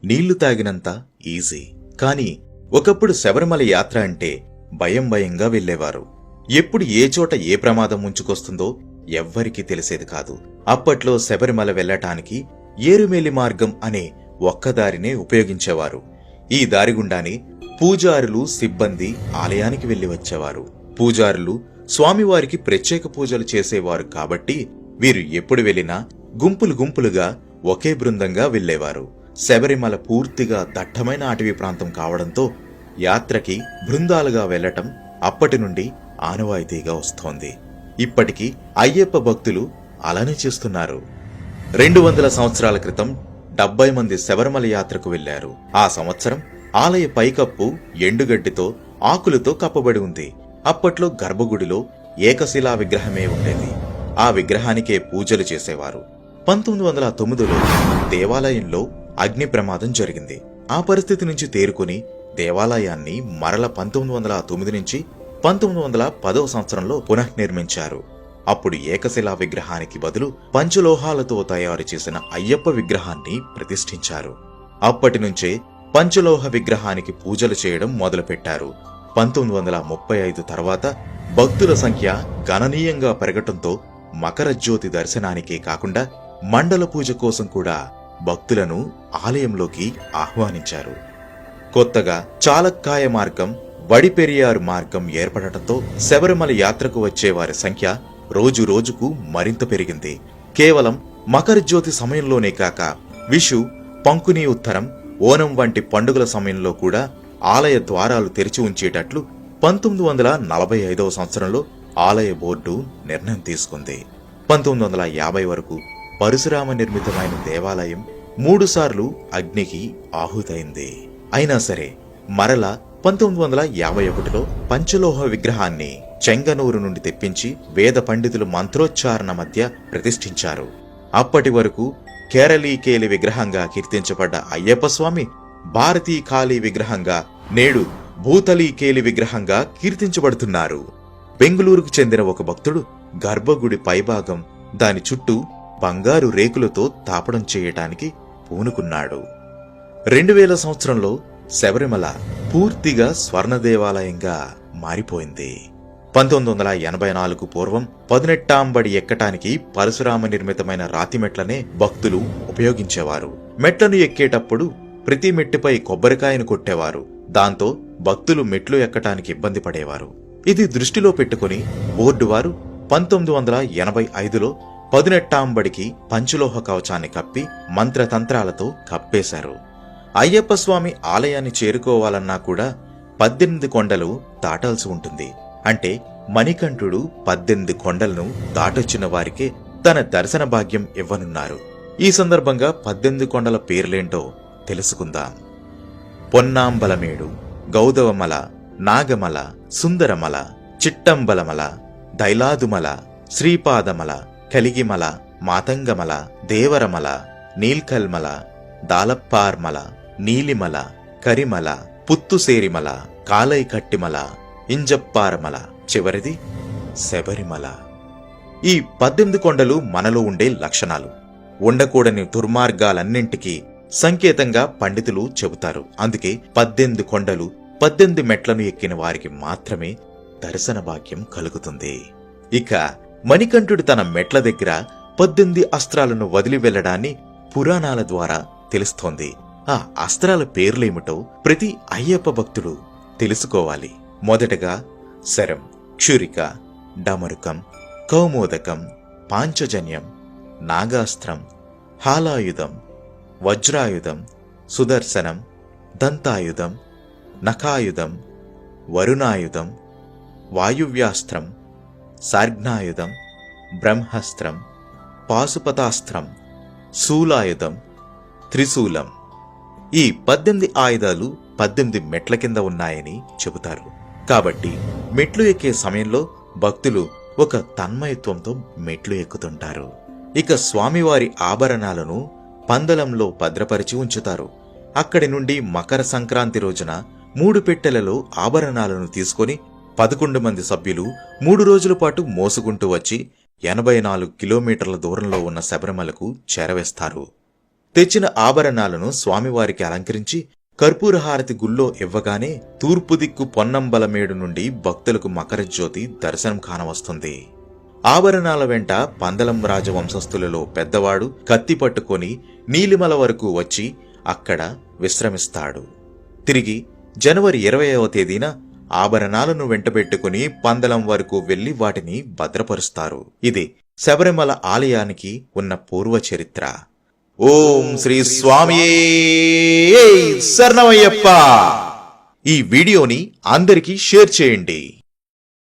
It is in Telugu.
నీళ్లు తాగినంత ఈజీ. కాని ఒకప్పుడు శబరిమల యాత్ర అంటే భయంగా వెళ్లేవారు. ఎప్పుడు ఏ చోట ఏ ప్రమాదం ముంచుకొస్తుందో ఎవ్వరికీ తెలిసేది కాదు. అప్పట్లో శబరిమల వెళ్లటానికి ఏరుమేలి మార్గం అనే ఒక్కదారినే ఉపయోగించేవారు. ఈ దారిగుండానే పూజారులు, సిబ్బంది ఆలయానికి వెళ్లి వచ్చేవారు. పూజారులు స్వామివారికి ప్రత్యేక పూజలు చేసేవారు కాబట్టి వీరు ఎప్పుడు వెళ్లినా గుంపులుగా ఒకే బృందంగా వెళ్లేవారు. శబరిమల పూర్తిగా దట్టమైన అటవీ ప్రాంతం కావడంతో యాత్రకి బృందాలుగా వెళ్లటం అప్పటి నుండి ఆనవాయితీగా వస్తోంది. ఇప్పటికీ అయ్యప్ప భక్తులు అలానే చేస్తున్నారు. 200 సంవత్సరాల క్రితం 70 మంది శబరిమల యాత్రకు వెళ్లారు. ఆ సంవత్సరం ఆలయ పైకప్పు ఎండుగడ్డితో, ఆకులతో కప్పబడి ఉంది. అప్పట్లో గర్భగుడిలో ఏకశిలా విగ్రహమే ఉండేది. ఆ విగ్రహానికే పూజలు చేసేవారు. 1909లో దేవాలయంలో అగ్ని ప్రమాదం జరిగింది. ఆ పరిస్థితి నుంచి తేరుకుని దేవాలయాన్ని మరల 1909 నుంచి 1910వ సంవత్సరంలో పునఃనిర్మించారు. అప్పుడు ఏకశిలా విగ్రహానికి బదులు పంచలోహాలతో తయారు చేసిన అయ్యప్ప విగ్రహాన్ని ప్రతిష్ఠించారు. అప్పటి నుంచే పంచలోహ విగ్రహానికి పూజలు చేయడం మొదలుపెట్టారు. 1935 తర్వాత భక్తుల సంఖ్య గణనీయంగా పెరగటంతో మకర జ్యోతి దర్శనానికే కాకుండా మండల పూజ కోసం కూడా భక్తులను ఆలయంలోకి ఆహ్వానించారు. కొత్తగా చాలక్కాయ మార్గం, వడిపెరియారు మార్గం ఏర్పడటంతో శబరిమల యాత్రకు వచ్చేవారి సంఖ్య రోజు రోజుకు మరింత పెరిగింది. కేవలం మకర జ్యోతి సమయంలోనే కాక విషు, పంకుని ఉత్తరం, ఓనం వంటి పండుగల సమయంలో కూడా ఆలయ ద్వారాలు తెరిచి ఉంచేటట్లు 1945వ సంవత్సరంలో ఆలయ బోర్డు నిర్ణయం తీసుకుంది. 1950 వరకు పరశురామ నిర్మితమైన దేవాలయం 3 సార్లు అగ్నికి ఆహుతైంది. అయినా సరే మరల 1951లో పంచలోహ విగ్రహాన్ని చెంగనూరు నుండి తెప్పించి వేద పండితులు మంత్రోచ్చారణ మధ్య ప్రతిష్ఠించారు. అప్పటి వరకు కేరళీకేలి విగ్రహంగా కీర్తించబడ్డ అయ్యప్ప స్వామి భారతీ కాళీ విగ్రహంగా, నేడు భూతలీకేలి విగ్రహంగా కీర్తించబడుతున్నారు. బెంగుళూరుకు చెందిన ఒక భక్తుడు గర్భగుడి పైభాగం, దాని చుట్టూ బంగారు రేకులతో తాపడం చేయటానికి పూనుకున్నాడు. 2000 సంవత్సరంలో శబరిమల పూర్తిగా స్వర్ణ దేవాలయంగా మారిపోయింది. 1984 పూర్వం 18 ఎక్కటానికి పరశురామ నిర్మితమైన రాతి మెట్లనే భక్తులు ఉపయోగించేవారు. మెట్లను ఎక్కేటప్పుడు ప్రతి మెట్టిపై కొబ్బరికాయను కొట్టేవారు. దాంతో భక్తులు మెట్లు ఎక్కటానికి ఇబ్బంది పడేవారు. ఇది దృష్టిలో పెట్టుకుని బోర్డు వారు 1985లో 18 పంచలోహ కవచాన్ని కప్పి మంత్రతంత్రాలతో కప్పేశారు. అయ్యప్ప స్వామి ఆలయాన్ని చేరుకోవాలన్నా కూడా 18 కొండలు దాటాల్సి ఉంటుంది. అంటే మణికంఠుడు 18 కొండలను దాటొచ్చిన వారికే తన దర్శన భాగ్యం ఇవ్వనున్నారు. ఈ సందర్భంగా 18 కొండల పేర్లేంటో తెలుసుకుందాం. పొన్నాంబలమేడు, గౌదవమల, నాగమల, సుందరమల, చిట్టంబలమల, దైలాదుమల, శ్రీపాదమల, కలిగిమల, మాతంగమల, దేవరమల, నీల్కల్మల, దాలప్పార్మల, నీలిమల, కరిమల, పుత్తుసేరిమల, కాలైకట్టిమల, ఇంజప్పారమల, చివరిది శబరిమల. ఈ 18 కొండలు మనలో ఉండే లక్షణాలు, ఉండకూడని దుర్మార్గాలన్నింటికీ సంకేతంగా పండితులు చెబుతారు. అందుకే 18 కొండలు, 18 మెట్లను ఎక్కిన వారికి మాత్రమే దర్శన భాగ్యం కలుగుతుంది. ఇక మణికంఠుడు తన మెట్ల దగ్గర 18 అస్త్రాలను వదిలి వెళ్లడాన్ని పురాణాల ద్వారా తెలుస్తోంది. ఆ అస్త్రాల పేర్లేమిటో ప్రతి అయ్యప్ప భక్తుడు తెలుసుకోవాలి. మొదటగా శరం, క్షురిక, డమరుకం, కౌమోదకం, పాంచజన్యం, నాగాస్త్రం, హాలాయుధం, వజ్రాయుధం, సుదర్శనం, దంతాయుధం, నఖాయుధం, వరుణాయుధం, వాయువ్యాస్త్రం, సార్ఘ్నాయుధం, బ్రహ్మాస్త్రం, పాశుపతాస్త్రం, శూలాయుధం, త్రిశూలం. ఈ 18 ఆయుధాలు 18 మెట్ల కింద ఉన్నాయని చెబుతారు. కాబట్టి మెట్లు ఎక్కే సమయంలో భక్తులు ఒక తన్మయత్వంతో మెట్లు ఎక్కుతుంటారు. ఇక స్వామివారి ఆభరణాలను పందలంలో భద్రపరిచి ఉంచుతారు. అక్కడి నుండి మకర సంక్రాంతి రోజున 3 పెట్టెలలో ఆభరణాలను తీసుకుని 11 మంది సభ్యులు 3 రోజుల పాటు మోసుకుంటూ వచ్చి 84 కిలోమీటర్ల దూరంలో ఉన్న శబరిమలకు చేరవేస్తారు. తెచ్చిన ఆభరణాలను స్వామివారికి అలంకరించి కర్పూరహారతి గుళ్ళో ఇవ్వగానే తూర్పు దిక్కు పొన్నంబలమేడు నుండి భక్తులకు మకరజ్యోతి దర్శనం కానవస్తుంది. ఆభరణాల వెంట పందలం రాజవంశస్థులలో పెద్దవాడు కత్తి పట్టుకొని నీలిమల వరకు వచ్చి అక్కడ విశ్రమిస్తాడు. తిరిగి జనవరి 20వ తేదీన ఆభరణాలను వెంటబెట్టుకుని పందలం వరకు వెళ్లి వాటిని భద్రపరుస్తారు. ఇది శబరిమల ఆలయానికి ఉన్న పూర్వ చరిత్ర. ఓం శ్రీ స్వామియే శరణమయ్యప్ప. ఈ వీడియోని అందరికీ షేర్ చేయండి.